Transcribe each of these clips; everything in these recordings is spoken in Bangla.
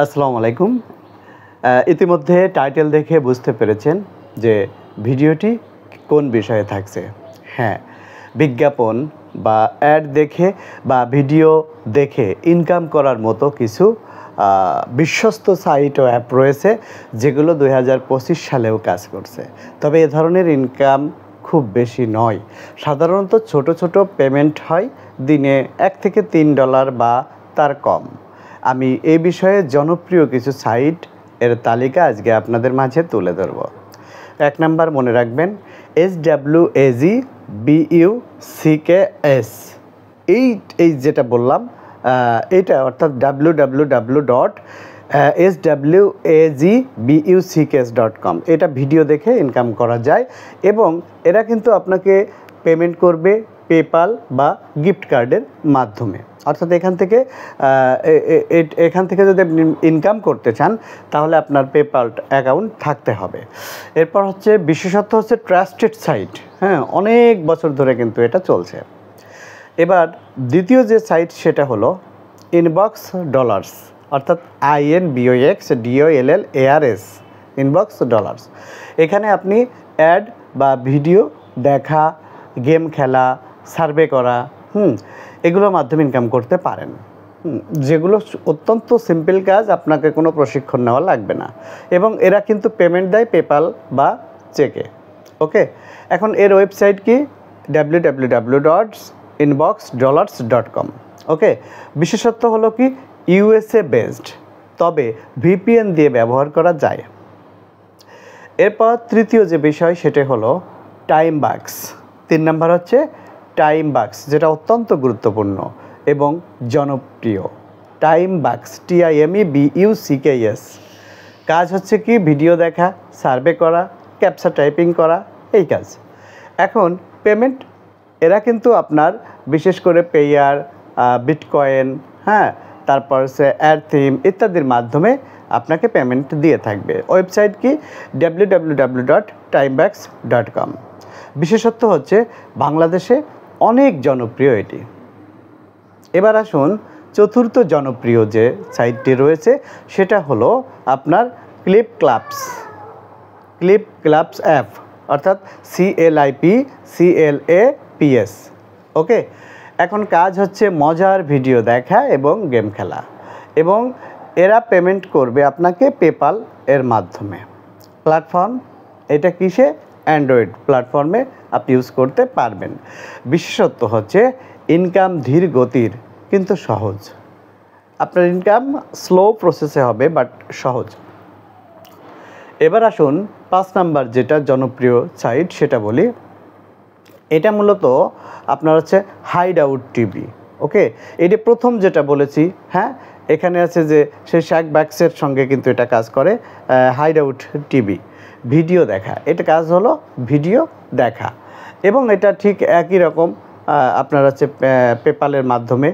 আসসালামু আলাইকুম। ইতিমধ্যে টাইটেল দেখে বুঝতে পেরেছেন যে ভিডিওটি কোন বিষয়ে থাকছে। হ্যাঁ, বিজ্ঞাপন বা অ্যাড দেখে বা ভিডিও দেখে ইনকাম করার মতো কিছু বিশ্বস্ত সাইট ও অ্যাপ রয়েছে যেগুলো 2025 সালেও কাজ করছে। তবে এ ধরনের ইনকাম খুব বেশি নয়। সাধারণত ছোট ছোট পেমেন্ট হয় দিনে $1 থেকে $3 বা তার কম। আমি এই বিষয়ে জনপ্রিয় কিছু সাইট এর তালিকা আজকে আপনাদের মাঝে তুলে ধরব। 1 নাম্বার মনে রাখবেন, SWAGBUCKS। এই যেটা বললাম এটা অর্থাৎ www.swagbucks.com। এটা ভিডিও দেখে ইনকাম করা যায় এবং এরা কিন্তু আপনাকে পেমেন্ট করবে পেপাল বা গিফট কার্ডের মাধ্যমে। অর্থাৎ এখান থেকে যদি আপনি ইনকাম করতে চান তাহলে আপনার পেপাল অ্যাকাউন্ট থাকতে হবে। এরপর হচ্ছে বিশেষত্ব হচ্ছে ট্রাস্টেড সাইট। হ্যাঁ, অনেক বছর ধরে কিন্তু এটা চলছে। এবার দ্বিতীয় যে সাইট সেটা হলো ইনবক্স ডলার্স, অর্থাৎ INBOXDOLLARS, ইনবক্স ডলার্স। এখানে আপনি অ্যাড বা ভিডিও দেখা, গেম খেলা, সার্ভে করা এগুলোর মাধ্যমে ইনকাম করতে পারেন। যেগুলো অত্যন্ত সিম্পল কাজ, আপনাকে কোনো প্রশিক্ষণ নেওয়া লাগবে না এবং এরা কিন্তু পেমেন্ট দেয় পেপাল বা চেকে। ওকে, এখন এর ওয়েবসাইট কি? www.inboxdollars.com। ওকে, বিশেষত্ব হলো কি USA বেসড, তবে VPN দিয়ে ব্যবহার করা যায়। এরপর তৃতীয় যে বিষয় সেটা হলো টাইমবাক্স। 3 নাম্বার হচ্ছে টাইমবাক্স, যেটা অত্যন্ত গুরুত্বপূর্ণ এবং জনপ্রিয়। টাইমবাক্স TIMEBUCKS। কাজ হচ্ছে কি ভিডিও দেখা, সার্ভে করা, ক্যাপচা টাইপিং করা, এই কাজ। এখন পেমেন্ট এরা কিন্তু আপনার বিশেষ করে পেয়ার, বিটকয়েন, তারপর সে অ্যাড থিম ইত্যাদির মাধ্যমে আপনাকে পেমেন্ট দিয়ে থাকবে। ওয়েবসাইট কি? www.timebucks.com। বিশেষত্ব হচ্ছে বাংলাদেশে অনেক জনপ্রিয় এটি। এবার আসুন চতুর্থ জনপ্রিয় যে সাইটটি রয়েছে সেটা হলো আপনার ক্লিপ ক্লাবস অ্যাপ, অর্থাৎ CLIPS। ওকে, এখন কাজ হচ্ছে মজার ভিডিও দেখা এবং গেম খেলা এবং এরা পেমেন্ট করবে আপনাকে পেপাল এর মাধ্যমে। প্ল্যাটফর্ম এটা কিসে? অ্যান্ড্রয়েড প্ল্যাটফর্মে আপনি ইউজ করতে পারবেন। বিশেষত্ব হচ্ছে ইনকাম ধীর গতির কিন্তু সহজ। আপনার ইনকাম স্লো প্রসেসে হবে বাট সহজ। এবার আসুন 5 নাম্বার যেটা জনপ্রিয় সাইট সেটা বলি। এটা মূলত আপনার হচ্ছে হাইড আউট টিভি। ওকে, এটি প্রথম যেটা বলেছি। এখানে আছে যে সেই শাকবাক্সের সঙ্গে কিন্তু এটা কাজ করে। হাইড আউট টিভি ভিডিও দেখা, এটা কাজ হলো ভিডিও দেখা এবং এটা ঠিক একই রকম আপনার হচ্ছে পেপালের মাধ্যমে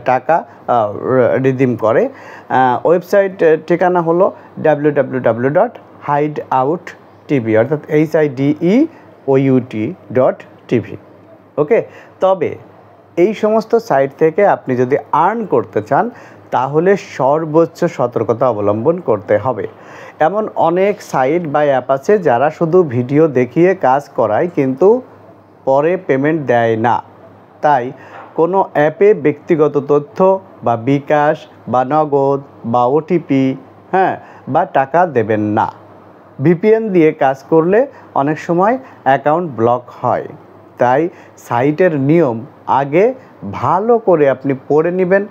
টাকা রিডিম করে। ওয়েবসাইট ঠিকানা হলো www.hideouttv, অর্থাৎ HIDEOUT.TV। ওকে, তবে এই সমস্ত সাইট থেকে আপনি যদি আর্ন করতে চান তাহলে সর্বোচ্চ সতর্কতা অবলম্বন করতে হবে। এমন অনেক সাইট বা অ্যাপ আছে যারা শুধু ভিডিও দেখিয়ে কাজ করায় কিন্তু পরে পেমেন্ট দেয় না। তাই কোনো অ্যাপে ব্যক্তিগত তথ্য বা বিকাশ বা নগদ বা OTP বা টাকা দেবেন না। VPN দিয়ে কাজ করলে অনেক সময় অ্যাকাউন্ট ব্লক হয়। তাই সাইটের নিয়ম আগে ভালো করে আপনি পড়ে নেবেন,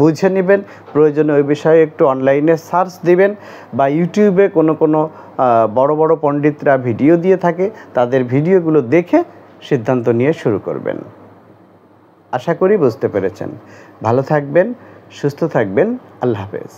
বুঝে নেবেন। প্রয়োজনে ওই বিষয়ে একটু অনলাইনে সার্চ দিবেন বা ইউটিউবে কোনো বড় বড় পণ্ডিতরা ভিডিও দিয়ে থাকে, তাদের ভিডিওগুলো দেখে সিদ্ধান্ত নিয়ে শুরু করবেন। আশা করি বুঝতে পেরেছেন। ভালো থাকবেন, সুস্থ থাকবেন। আল্লাহ হাফেজ।